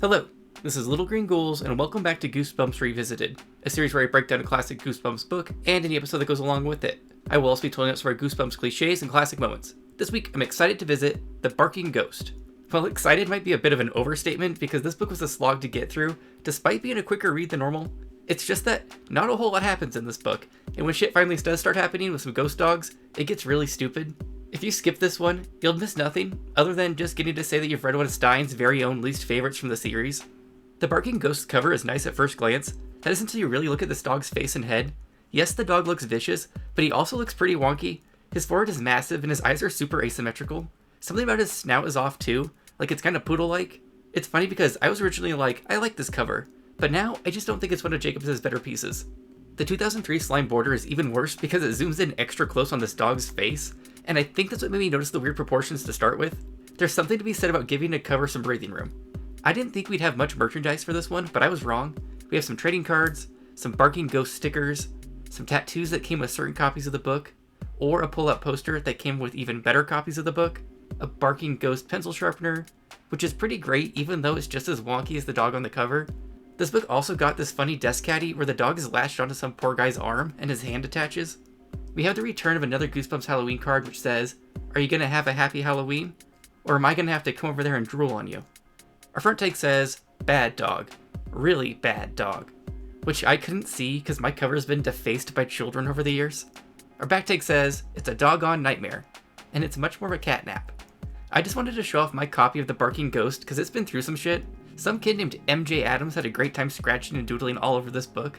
Hello, this is Little Green Ghouls, and welcome back to Goosebumps Revisited, a series where I break down a classic Goosebumps book and any episode that goes along with it. I will also be telling us some of our Goosebumps cliches and classic moments. This week, I'm excited to visit The Barking Ghost. Well, excited might be a bit of an overstatement because this book was a slog to get through, despite being a quicker read than normal. It's just that not a whole lot happens in this book, and when shit finally does start happening with some ghost dogs, it gets really stupid. If you skip this one, you'll miss nothing, other than just getting to say that you've read one of Stein's very own least favorites from the series. The Barking Ghost cover is nice at first glance. That is until you really look at this dog's face and head. Yes, the dog looks vicious, but he also looks pretty wonky. His forehead is massive and his eyes are super asymmetrical. Something about his snout is off too, like it's kind of poodle-like. It's funny because I was originally like, I like this cover, but now I just don't think it's one of Jacobs' better pieces. The 2003 slime border is even worse because it zooms in extra close on this dog's face, and I think that's what made me notice the weird proportions to start with. There's something to be said about giving a cover some breathing room. I didn't think we'd have much merchandise for this one, but I was wrong. We have some trading cards, some Barking Ghost stickers, some tattoos that came with certain copies of the book, or a pull-out poster that came with even better copies of the book, a Barking Ghost pencil sharpener, which is pretty great even though it's just as wonky as the dog on the cover. This book also got this funny desk caddy where the dog is latched onto some poor guy's arm and his hand attaches. We have the return of another Goosebumps Halloween card which says, "Are you gonna have a happy Halloween? Or am I gonna have to come over there and drool on you?" Our front take says, "Bad dog. Really bad dog." Which I couldn't see because my cover's been defaced by children over the years. Our back take says, "It's a doggone nightmare." And it's much more of a catnap. I just wanted to show off my copy of The Barking Ghost because it's been through some shit. Some kid named MJ Adams had a great time scratching and doodling all over this book.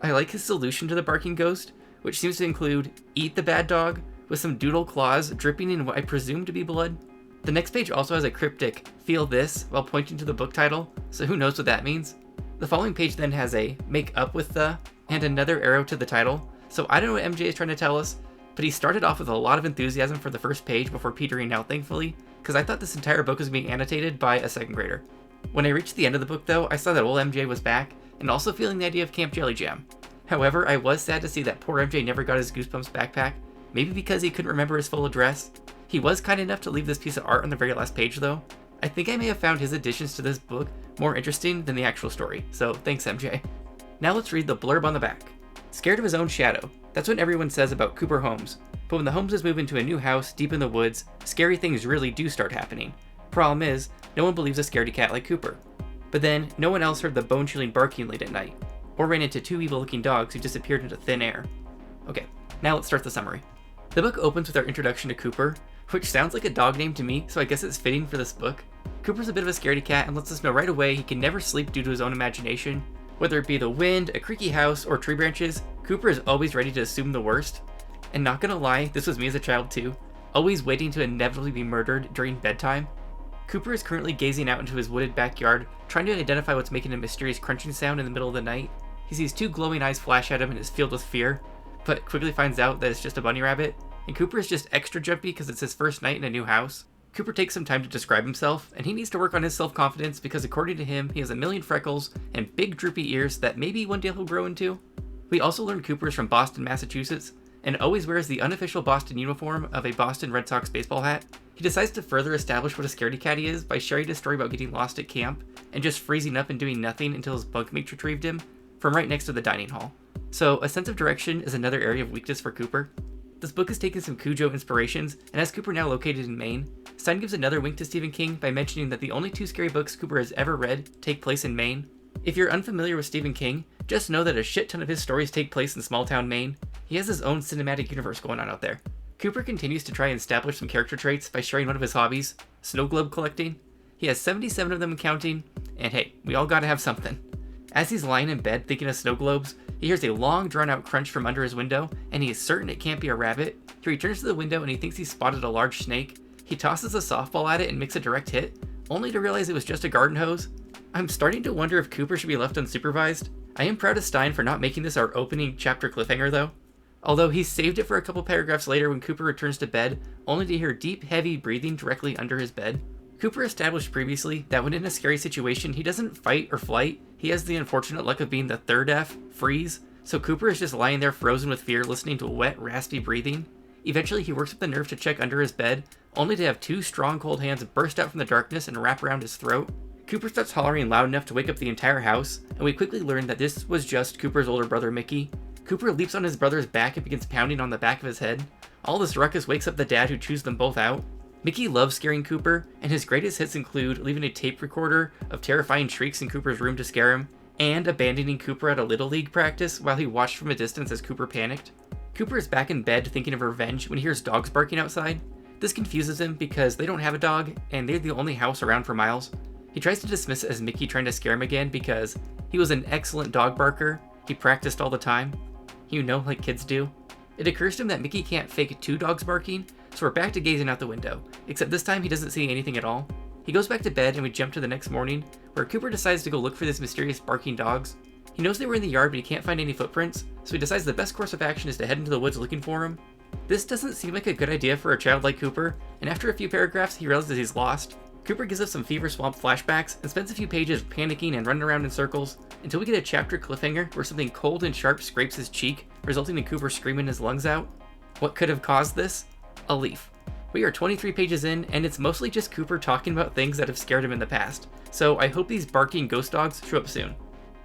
I like his solution to the Barking Ghost, which seems to include eat the bad dog with some doodle claws dripping in what I presume to be blood. The next page also has a cryptic "feel this" while pointing to the book title, so who knows what that means. The following page then has a make up with the and another arrow to the title, so I don't know what MJ is trying to tell us, but he started off with a lot of enthusiasm for the first page before petering out thankfully, because I thought this entire book was being annotated by a second grader. When I reached the end of the book though, I saw that old MJ was back, and also feeling the idea of Camp Jelly Jam. However, I was sad to see that poor MJ never got his Goosebumps backpack, maybe because he couldn't remember his full address. He was kind enough to leave this piece of art on the very last page though. I think I may have found his additions to this book more interesting than the actual story, so thanks MJ. Now let's read the blurb on the back. Scared of his own shadow. That's what everyone says about Cooper Holmes, but when the Holmeses move into a new house deep in the woods, scary things really do start happening. Problem is, no one believes a scaredy cat like Cooper. But then, no one else heard the bone-chilling barking late at night, or ran into two evil-looking dogs who disappeared into thin air. Okay, now let's start the summary. The book opens with our introduction to Cooper, which sounds like a dog name to me, so I guess it's fitting for this book. Cooper's a bit of a scaredy cat and lets us know right away he can never sleep due to his own imagination. Whether it be the wind, a creaky house, or tree branches, Cooper is always ready to assume the worst. And not gonna lie, this was me as a child too, always waiting to inevitably be murdered during bedtime. Cooper is currently gazing out into his wooded backyard, trying to identify what's making a mysterious crunching sound in the middle of the night. He sees two glowing eyes flash at him and is filled with fear, but quickly finds out that it's just a bunny rabbit, and Cooper is just extra jumpy because it's his first night in a new house. Cooper takes some time to describe himself, and he needs to work on his self-confidence because according to him, he has a million freckles and big droopy ears that maybe one day he'll grow into. We also learn Cooper is from Boston, Massachusetts, and always wears the unofficial Boston uniform of a Boston Red Sox baseball hat. He decides to further establish what a scaredy cat he is by sharing his story about getting lost at camp and just freezing up and doing nothing until his bunkmates retrieved him from right next to the dining hall. So a sense of direction is another area of weakness for Cooper. This book has taken some Cujo inspirations and has Cooper now located in Maine. Stein gives another wink to Stephen King by mentioning that the only two scary books Cooper has ever read take place in Maine. If you're unfamiliar with Stephen King, just know that a shit ton of his stories take place in small town Maine. He has his own cinematic universe going on out there. Cooper continues to try and establish some character traits by sharing one of his hobbies, snow globe collecting. He has 77 of them and counting, and hey, we all gotta have something. As he's lying in bed thinking of snow globes, he hears a long drawn out crunch from under his window, and he is certain it can't be a rabbit. He returns to the window and he thinks he's spotted a large snake. He tosses a softball at it and makes a direct hit, only to realize it was just a garden hose. I'm starting to wonder if Cooper should be left unsupervised. I am proud of Stein for not making this our opening chapter cliffhanger though. Although he saved it for a couple paragraphs later when Cooper returns to bed, only to hear deep, heavy breathing directly under his bed. Cooper established previously that when in a scary situation, he doesn't fight or flight. He has the unfortunate luck of being the third F, freeze, so Cooper is just lying there frozen with fear listening to wet, raspy breathing. Eventually he works up the nerve to check under his bed, only to have two strong cold hands burst out from the darkness and wrap around his throat. Cooper starts hollering loud enough to wake up the entire house, and we quickly learn that this was just Cooper's older brother Mickey. Cooper leaps on his brother's back and begins pounding on the back of his head. All this ruckus wakes up the dad, who chews them both out. Mickey loves scaring Cooper, and his greatest hits include leaving a tape recorder of terrifying shrieks in Cooper's room to scare him, and abandoning Cooper at a Little League practice while he watched from a distance as Cooper panicked. Cooper is back in bed thinking of revenge when he hears dogs barking outside. This confuses him because they don't have a dog, and they're the only house around for miles. He tries to dismiss it as Mickey trying to scare him again because he was an excellent dog barker. He practiced all the time. You know, like kids do. It occurs to him that Mickey can't fake 2 dogs barking, so we're back to gazing out the window, except this time he doesn't see anything at all. He goes back to bed and we jump to the next morning, where Cooper decides to go look for these mysterious barking dogs. He knows they were in the yard, but he can't find any footprints, so he decides the best course of action is to head into the woods looking for them. This doesn't seem like a good idea for a child like Cooper, and after a few paragraphs he realizes he's lost. Cooper gives us some Fever Swamp flashbacks and spends a few pages panicking and running around in circles until we get a chapter cliffhanger where something cold and sharp scrapes his cheek, resulting in Cooper screaming his lungs out. What could have caused this? A leaf. We are 23 pages in, and it's mostly just Cooper talking about things that have scared him in the past, so I hope these barking ghost dogs show up soon.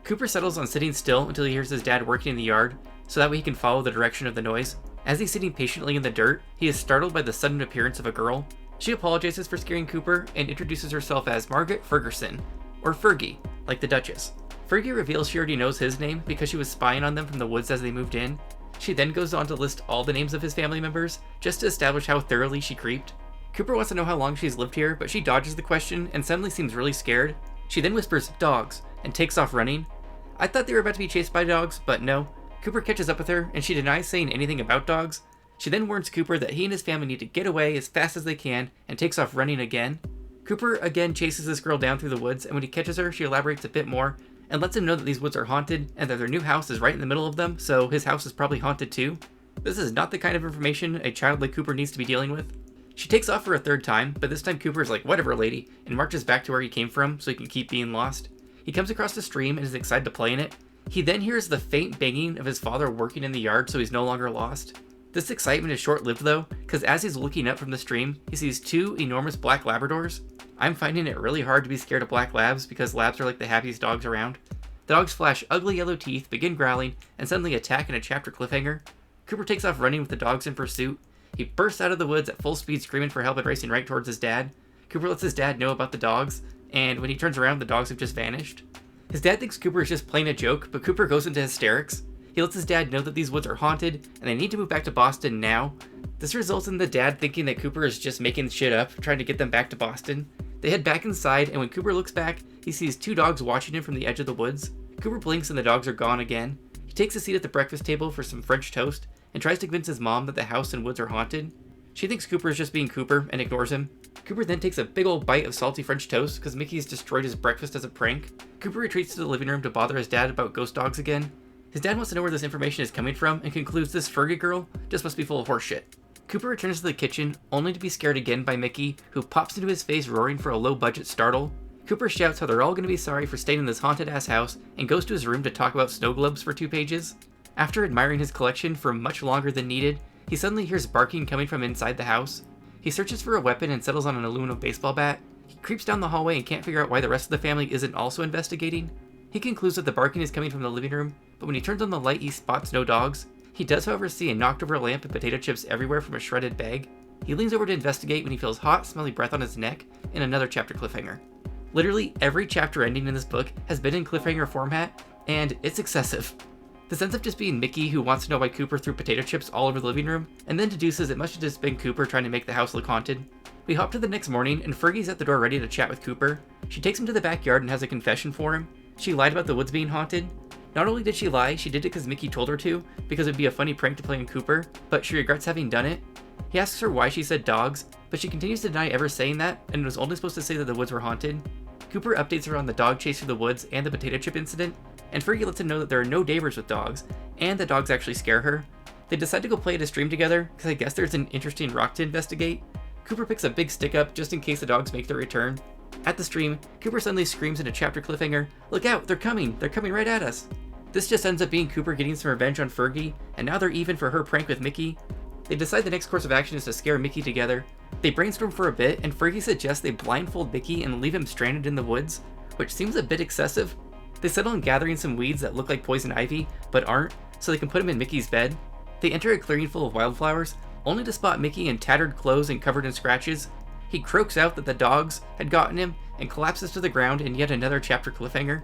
Cooper settles on sitting still until he hears his dad working in the yard, so that way he can follow the direction of the noise. As he's sitting patiently in the dirt, he is startled by the sudden appearance of a girl. She apologizes for scaring Cooper and introduces herself as Margaret Ferguson, or Fergie, like the Duchess. Fergie reveals she already knows his name because she was spying on them from the woods as they moved in. She then goes on to list all the names of his family members, just to establish how thoroughly she creeped. Cooper wants to know how long she's lived here, but she dodges the question and suddenly seems really scared. She then whispers, "Dogs," and takes off running. I thought they were about to be chased by dogs, but no. Cooper catches up with her, and she denies saying anything about dogs. She then warns Cooper that he and his family need to get away as fast as they can, and takes off running again. Cooper again chases this girl down through the woods, and when he catches her, she elaborates a bit more, and lets him know that these woods are haunted, and that their new house is right in the middle of them, so his house is probably haunted too. This is not the kind of information a child like Cooper needs to be dealing with. She takes off for a 3rd time, but this time Cooper is like, "Whatever, lady," and marches back to where he came from so he can keep being lost. He comes across the stream and is excited to play in it. He then hears the faint banging of his father working in the yard, so he's no longer lost. This excitement is short-lived though, because as he's looking up from the stream, he sees 2 enormous black Labradors. I'm finding it really hard to be scared of black labs because labs are like the happiest dogs around. The dogs flash ugly yellow teeth, begin growling, and suddenly attack in a chapter cliffhanger. Cooper takes off running with the dogs in pursuit. He bursts out of the woods at full speed screaming for help and racing right towards his dad. Cooper lets his dad know about the dogs, and when he turns around, the dogs have just vanished. His dad thinks Cooper is just playing a joke, but Cooper goes into hysterics. He lets his dad know that these woods are haunted, and they need to move back to Boston now. This results in the dad thinking that Cooper is just making shit up, trying to get them back to Boston. They head back inside, and when Cooper looks back, he sees 2 dogs watching him from the edge of the woods. Cooper blinks and the dogs are gone again. He takes a seat at the breakfast table for some French toast, and tries to convince his mom that the house and woods are haunted. She thinks Cooper is just being Cooper, and ignores him. Cooper then takes a big old bite of salty French toast because Mickey's destroyed his breakfast as a prank. Cooper retreats to the living room to bother his dad about ghost dogs again. His dad wants to know where this information is coming from and concludes this Fergie girl just must be full of horseshit. Cooper returns to the kitchen, only to be scared again by Mickey, who pops into his face roaring for a low-budget startle. Cooper shouts how they're all going to be sorry for staying in this haunted-ass house and goes to his room to talk about snow globes for 2 pages. After admiring his collection for much longer than needed, he suddenly hears barking coming from inside the house. He searches for a weapon and settles on an aluminum baseball bat. He creeps down the hallway and can't figure out why the rest of the family isn't also investigating. He concludes that the barking is coming from the living room, but when he turns on the light he spots no dogs. He does however see a knocked over lamp and potato chips everywhere from a shredded bag. He leans over to investigate when he feels hot, smelly breath on his neck in another chapter cliffhanger. Literally every chapter ending in this book has been in cliffhanger format, and it's excessive. The sense of just being Mickey who wants to know why Cooper threw potato chips all over the living room, and then deduces it must have just been Cooper trying to make the house look haunted. We hop to the next morning, and Fergie's at the door ready to chat with Cooper. She takes him to the backyard and has a confession for him. She lied about the woods being haunted. Not only did she lie, she did it because Mickey told her to, because it'd be a funny prank to play on Cooper, but she regrets having done it. He asks her why she said dogs, but she continues to deny ever saying that, and was only supposed to say that the woods were haunted. Cooper updates her on the dog chase through the woods and the potato chip incident, and Fergie lets him know that there are no neighbors with dogs, and that dogs actually scare her. They decide to go play at a stream together, because I guess there's an interesting rock to investigate. Cooper picks a big stick up just in case the dogs make their return. At the stream, Cooper suddenly screams in a chapter cliffhanger, "Look out, they're coming right at us." This just ends up being Cooper getting some revenge on Fergie, and now they're even for her prank with Mickey. They decide the next course of action is to scare Mickey together. They brainstorm for a bit, and Fergie suggests they blindfold Mickey and leave him stranded in the woods. which seems a bit excessive. They settle on gathering some weeds that look like poison ivy, but aren't, so they can put them in Mickey's bed. They enter a clearing full of wildflowers, only to spot Mickey in tattered clothes and covered in scratches. He croaks out that the dogs had gotten him and collapses to the ground in yet another chapter cliffhanger.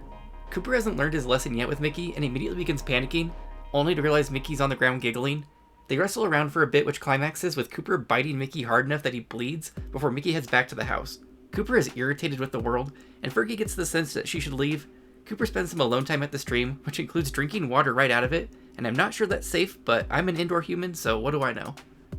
Cooper hasn't learned his lesson yet with Mickey and immediately begins panicking, only to realize Mickey's on the ground giggling. They wrestle around for a bit, which climaxes with Cooper biting Mickey hard enough that he bleeds before Mickey heads back to the house. Cooper is irritated with the world, and Fergie gets the sense that she should leave. Cooper spends some alone time at the stream, which includes drinking water right out of it, and I'm not sure that's safe, but I'm an indoor human, so what do I know?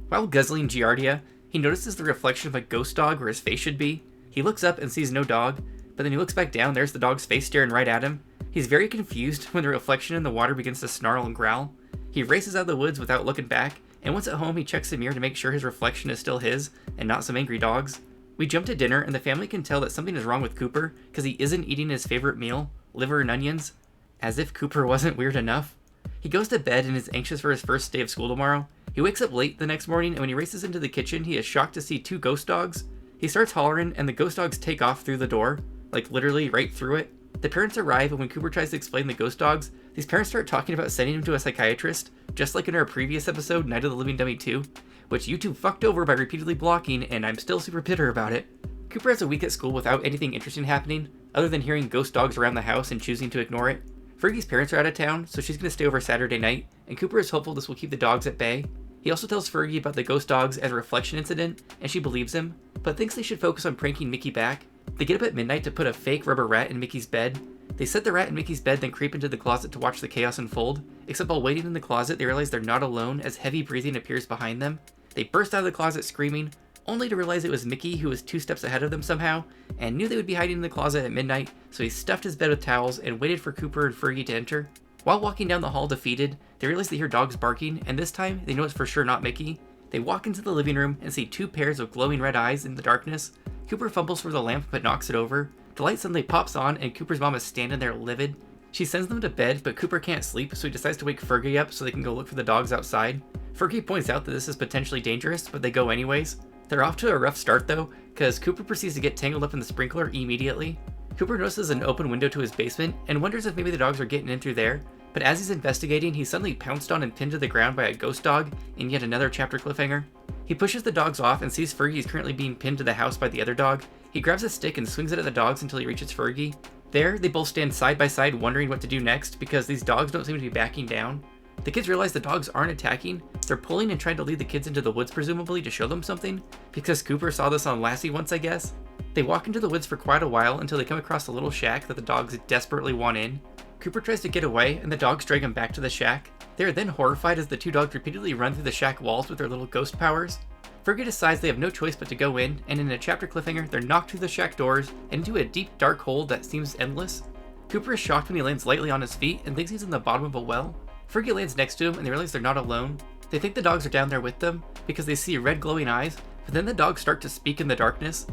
While guzzling Giardia, he notices the reflection of a ghost dog where his face should be. He looks up and sees no dog, but then he looks back down, there's the dog's face staring right at him. He's very confused when the reflection in the water begins to snarl and growl. He races out of the woods without looking back, and once at home he checks the mirror to make sure his reflection is still his, and not some angry dog's. We jump to dinner, and the family can tell that something is wrong with Cooper, because he isn't eating his favorite meal, liver and onions. As if Cooper wasn't weird enough. He goes to bed and is anxious for his first day of school tomorrow. He wakes up late the next morning, and when he races into the kitchen, he is shocked to see 2 ghost dogs. He starts hollering, and the ghost dogs take off through the door, like literally right through it. The parents arrive, and when Cooper tries to explain the ghost dogs, these parents start talking about sending him to a psychiatrist, just like in our previous episode, Night of the Living Dummy 2, which YouTube fucked over by repeatedly blocking, and I'm still super bitter about it. Cooper has a week at school without anything interesting happening, other than hearing ghost dogs around the house and choosing to ignore it. Fergie's parents are out of town, so she's going to stay over Saturday night, and Cooper is hopeful this will keep the dogs at bay. He also tells Fergie about the ghost dogs and a reflection incident, and she believes him, but thinks they should focus on pranking Mickey back. They get up at midnight to put a fake rubber rat in Mickey's bed. They set the rat in Mickey's bed, then creep into the closet to watch the chaos unfold, except while waiting in the closet they realize they're not alone as heavy breathing appears behind them. They burst out of the closet screaming, only to realize it was Mickey who was 2 steps ahead of them somehow, and knew they would be hiding in the closet at midnight, so he stuffed his bed with towels and waited for Cooper and Fergie to enter. While walking down the hall defeated, they realize they hear dogs barking, and this time they know it's for sure not Mickey. They walk into the living room and see 2 pairs of glowing red eyes in the darkness. Cooper fumbles for the lamp but knocks it over. The light suddenly pops on and Cooper's mom is standing there livid. She sends them to bed, but Cooper can't sleep, so he decides to wake Fergie up so they can go look for the dogs outside. Fergie points out that this is potentially dangerous, but they go anyways. They're off to a rough start though, because Cooper proceeds to get tangled up in the sprinkler immediately. Cooper notices an open window to his basement and wonders if maybe the dogs are getting in through there, but as he's investigating, he's suddenly pounced on and pinned to the ground by a ghost dog in yet another chapter cliffhanger. He pushes the dogs off and sees Fergie is currently being pinned to the house by the other dog. He grabs a stick and swings it at the dogs until he reaches Fergie. There, they both stand side by side wondering what to do next because these dogs don't seem to be backing down. The kids realize the dogs aren't attacking, they're pulling and trying to lead the kids into the woods presumably to show them something, because Cooper saw this on Lassie once I guess. They walk into the woods for quite a while until they come across a little shack that the dogs desperately want in. Cooper tries to get away and the dogs drag him back to the shack. They are then horrified as the 2 dogs repeatedly run through the shack walls with their little ghost powers. Fergie decides they have no choice but to go in, and in a chapter cliffhanger, they're knocked through the shack doors and into a deep dark hole that seems endless. Cooper is shocked when he lands lightly on his feet and thinks he's in the bottom of a well. Fergie lands next to him and they realize they're not alone. They think the dogs are down there with them because they see red glowing eyes, but then the dogs start to speak in the darkness.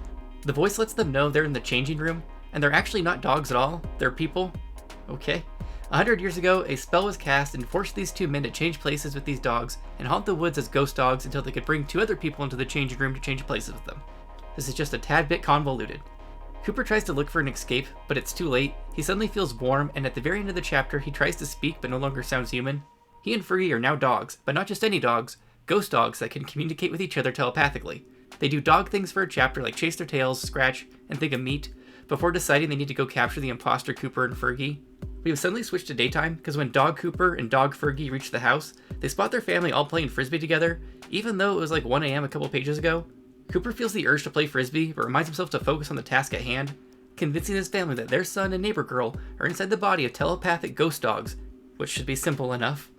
The voice lets them know they're in the changing room, and they're actually not dogs at all, they're people. Okay. 100 years ago, a spell was cast and forced these 2 men to change places with these dogs and haunt the woods as ghost dogs until they could bring 2 other people into the changing room to change places with them. This is just a tad bit convoluted. Cooper tries to look for an escape, but it's too late. He suddenly feels warm, and at the very end of the chapter, he tries to speak but no longer sounds human. He and Fergie are now dogs, but not just any dogs, ghost dogs that can communicate with each other telepathically. They do dog things for a chapter like chase their tails, scratch, and think of meat, before deciding they need to go capture the imposter Cooper and Fergie. We have suddenly switched to daytime, because when Dog Cooper and Dog Fergie reach the house, they spot their family all playing frisbee together, even though it was like 1 AM a couple pages ago. Cooper feels the urge to play frisbee, but reminds himself to focus on the task at hand, convincing his family that their son and neighbor girl are inside the body of telepathic ghost dogs, which should be simple enough.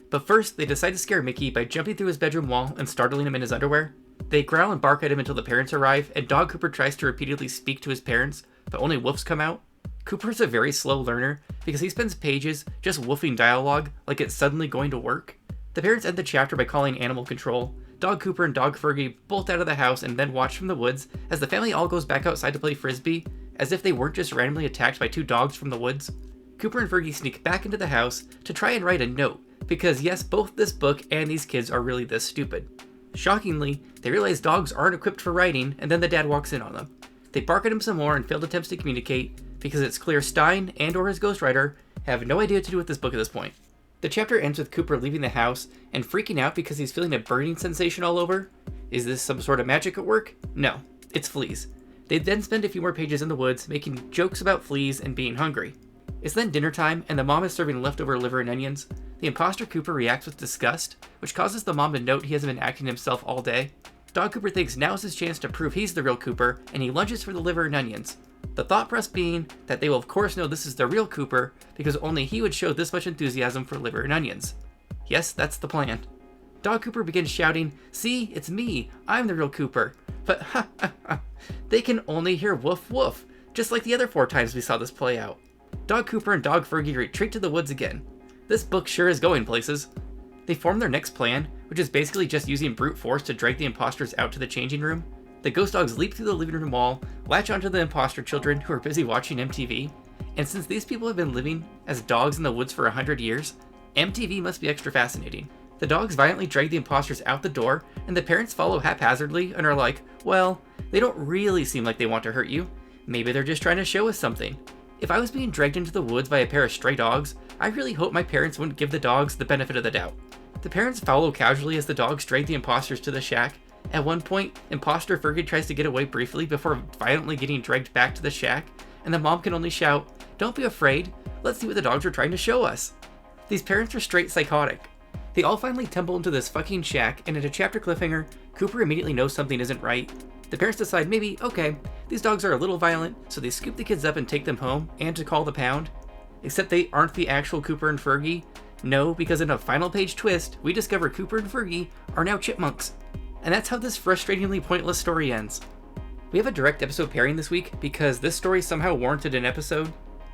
But first, they decide to scare Mickey by jumping through his bedroom wall and startling him in his underwear. They growl and bark at him until the parents arrive, and Dog Cooper tries to repeatedly speak to his parents, but only woofs come out. Cooper is a very slow learner because he spends pages just woofing dialogue like it's suddenly going to work. The parents end the chapter by calling animal control. Dog Cooper and Dog Fergie bolt out of the house and then watch from the woods as the family all goes back outside to play frisbee, as if they weren't just randomly attacked by 2 dogs from the woods. Cooper and Fergie sneak back into the house to try and write a note, because yes, both this book and these kids are really this stupid. Shockingly, they realize dogs aren't equipped for writing, and then the dad walks in on them. They bark at him some more and failed attempts to communicate, because it's clear Stein and or his ghostwriter have no idea what to do with this book at this point. The chapter ends with Cooper leaving the house and freaking out because he's feeling a burning sensation all over. Is this some sort of magic at work? No, it's fleas. They then spend a few more pages in the woods making jokes about fleas and being hungry. It's then dinner time and the mom is serving leftover liver and onions. The imposter Cooper reacts with disgust, which causes the mom to note he hasn't been acting himself all day. Dog Cooper thinks now's his chance to prove he's the real Cooper, and he lunges for the liver and onions. The thought process being that they will of course know this is the real Cooper, because only he would show this much enthusiasm for liver and onions. Yes, that's the plan. Dog Cooper begins shouting, "See, it's me, I'm the real Cooper." But ha ha ha, they can only hear woof woof, just like the other 4 times we saw this play out. Dog Cooper and Dog Fergie retreat to the woods again. This book sure is going places. They form their next plan, which is basically just using brute force to drag the imposters out to the changing room. The ghost dogs leap through the living room wall, latch onto the imposter children who are busy watching MTV, and since these people have been living as dogs in the woods for 100 years, MTV must be extra fascinating. The dogs violently drag the imposters out the door, and the parents follow haphazardly and are like, well, they don't really seem like they want to hurt you. Maybe they're just trying to show us something. If I was being dragged into the woods by a pair of stray dogs, I really hope my parents wouldn't give the dogs the benefit of the doubt. The parents follow casually as the dogs drag the imposters to the shack. At one point, imposter Fergie tries to get away briefly before violently getting dragged back to the shack, and the mom can only shout, "Don't be afraid, let's see what the dogs are trying to show us." These parents are straight psychotic. They all finally tumble into this fucking shack, and at a chapter cliffhanger, Cooper immediately knows something isn't right. The parents decide maybe, okay, these dogs are a little violent, so they scoop the kids up and take them home, and to call the pound. Except they aren't the actual Cooper and Fergie. No, because in a final page twist, we discover Cooper and Fergie are now chipmunks. And that's how this frustratingly pointless story ends. We have a direct episode pairing this week because this story somehow warranted an episode.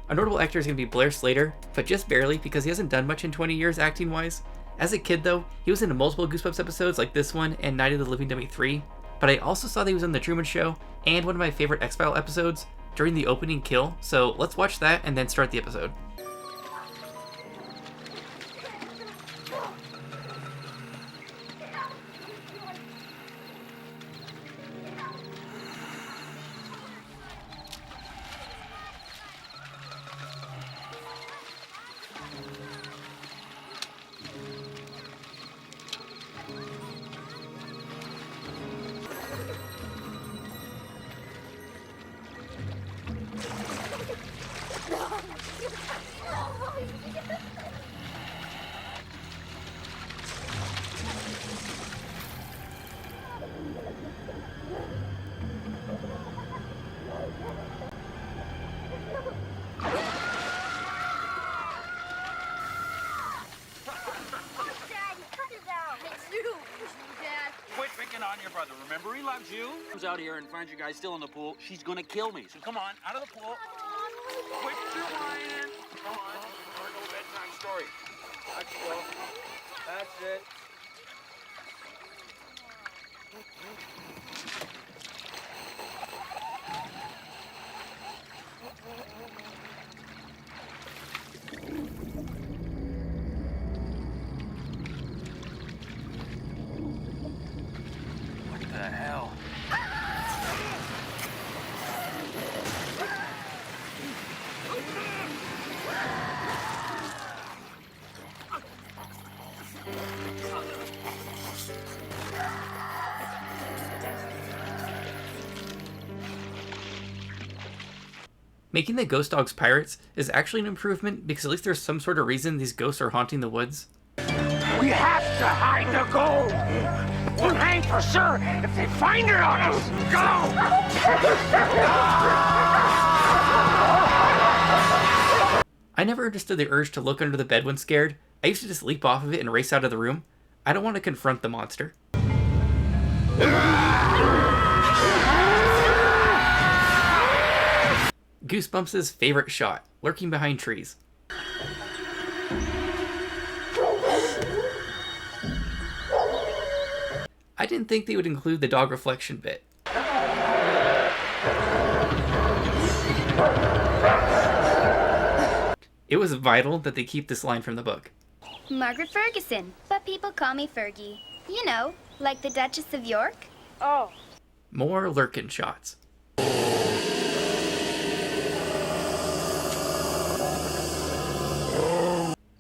A notable actor is going to be Blair Slater, but just barely because he hasn't done much in 20 years acting-wise. As a kid though, he was in multiple Goosebumps episodes like this one and Night of the Living Dummy 3, but I also saw that he was in The Truman Show and one of my favorite X-Files episodes during the opening kill, so let's watch that and then start the episode. On your brother. Remember, he loves you. Comes out here and finds you guys still in the pool. She's gonna kill me. So come on, out of the pool. Quit your whining. Come on. Our little bedtime story. Let's go. That's it. What the hell? Making the ghost dogs pirates is actually an improvement because at least there's some sort of reason these ghosts are haunting the woods. We have to hide the gold! We'll hang for sure if they find her on us! Go! I never understood the urge to look under the bed when scared. I used to just leap off of it and race out of the room. I don't want to confront the monster. Goosebumps' favorite shot, lurking behind trees. I didn't think they would include the dog reflection bit. It was vital that they keep this line from the book. Margaret Ferguson, but people call me Fergie. You know, like the Duchess of York. Oh. More lurkin' shots.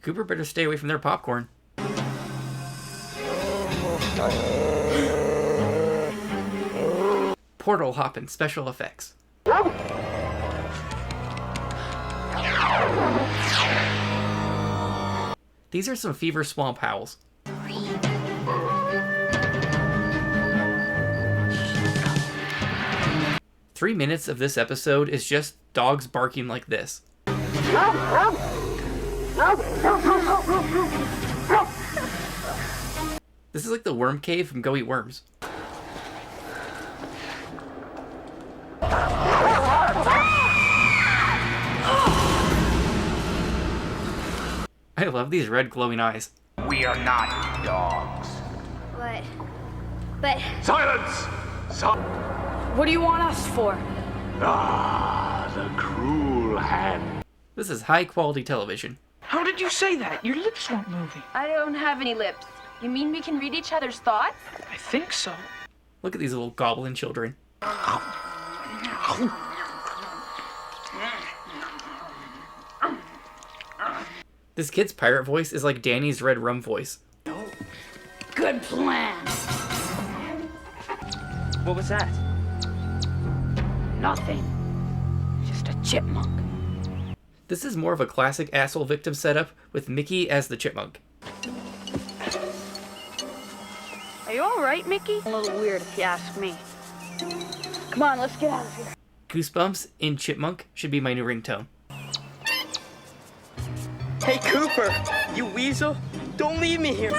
Cooper better stay away from their popcorn. Portal hopping special effects. These are some fever swamp howls. 3 minutes of this episode is just dogs barking like this. This is like the worm cave from Go Eat Worms. I love these red glowing eyes. We are not dogs. What? But Silence! What do you want us for? Ah, the cruel hand. This is high quality television. How did you say that? Your lips weren't moving. I don't have any lips. You mean we can read each other's thoughts? I think so. Look at these little goblin children. This kid's pirate voice is like Danny's red rum voice. Good plan. What was that? Nothing. Just a chipmunk. This is more of a classic asshole victim setup with Mickey as the chipmunk. Are you alright, Mickey? A little weird if you ask me. Come on, let's get out of here. Goosebumps in Chipmunk should be my new ringtone. Hey, Cooper, you weasel, don't leave me here.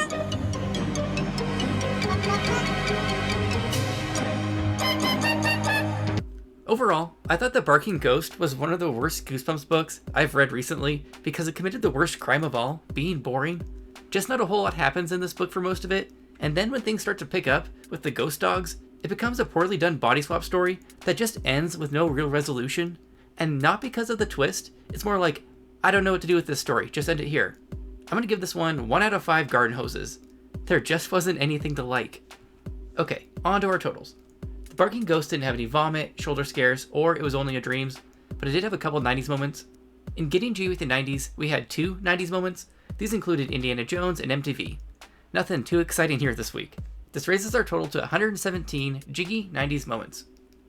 Overall, I thought The Barking Ghost was one of the worst Goosebumps books I've read recently because it committed the worst crime of all, being boring. Just not a whole lot happens in this book for most of it, and then when things start to pick up with the ghost dogs, it becomes a poorly done body swap story that just ends with no real resolution. And not because of the twist, it's more like, I don't know what to do with this story, just end it here. I'm gonna give this one 1 out of 5 garden hoses. There just wasn't anything to like. Okay, on to our totals. The Barking Ghost didn't have any vomit, shoulder scares, or it was only a dreams, but it did have a couple 90s moments. In Getting G with the 90s, we had 2 90s moments. These included Indiana Jones and MTV. Nothing too exciting here this week. This raises our total to 117 jiggy 90s moments.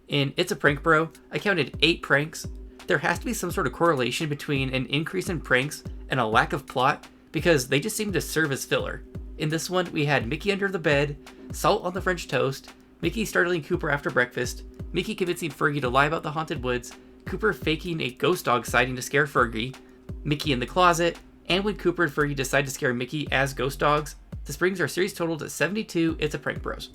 In It's a Prank Bro, I counted 8 pranks. There has to be some sort of correlation between an increase in pranks and a lack of plot, because they just seem to serve as filler. In this one, we had Mickey under the bed, salt on the French toast, Mickey startling Cooper after breakfast, Mickey convincing Fergie to lie about the haunted woods, Cooper faking a ghost dog sighting to scare Fergie, Mickey in the closet, and when Cooper and Fergie decide to scare Mickey as ghost dogs. This brings our series total to 72 It's a Prank Bros.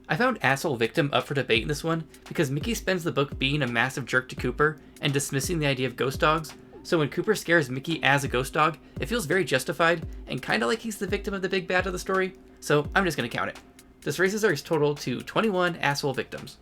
I found Asshole Victim up for debate in this one because Mickey spends the book being a massive jerk to Cooper and dismissing the idea of ghost dogs, so when Cooper scares Mickey as a ghost dog, it feels very justified and kinda like he's the victim of the big bad of the story, so I'm just gonna count it. This raises our total to 21 Asshole Victims.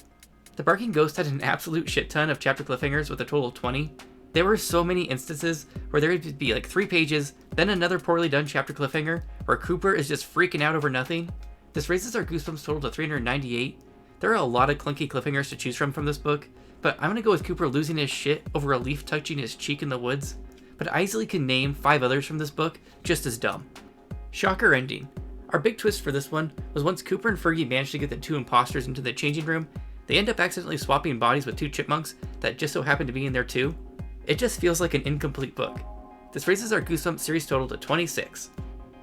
The Barking Ghost had an absolute shit ton of chapter cliffhangers with a total of 20. There were so many instances where there would be like 3 pages, then another poorly done chapter cliffhanger where Cooper is just freaking out over nothing. This raises our Goosebumps total to 398. There are a lot of clunky cliffhangers to choose from this book, but I'm gonna go with Cooper losing his shit over a leaf touching his cheek in the woods, but I easily can name 5 others from this book just as dumb. Shocker ending. Our big twist for this one was once Cooper and Fergie managed to get the 2 imposters into the changing room, they end up accidentally swapping bodies with 2 chipmunks that just so happen to be in there too. It just feels like an incomplete book. This raises our Goosebumps series total to 26.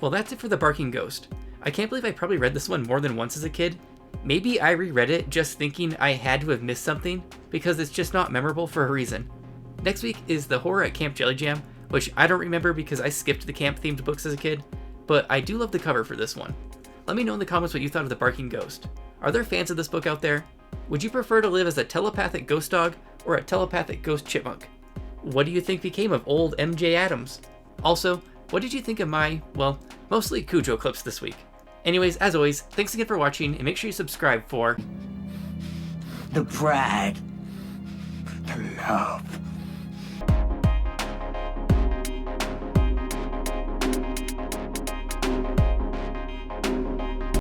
Well, that's it for The Barking Ghost. I can't believe I probably read this one more than once as a kid. Maybe I reread it just thinking I had to have missed something, because it's just not memorable for a reason. Next week is The Horror at Camp Jelly Jam, which I don't remember because I skipped the camp-themed books as a kid, but I do love the cover for this one. Let me know in the comments what you thought of The Barking Ghost. Are there fans of this book out there? Would you prefer to live as a telepathic ghost dog or a telepathic ghost chipmunk? What do you think became of old MJ Adams? Also, what did you think of my, well, mostly Cujo clips this week? Anyways, as always, thanks again for watching, and make sure you subscribe for The pride. The love.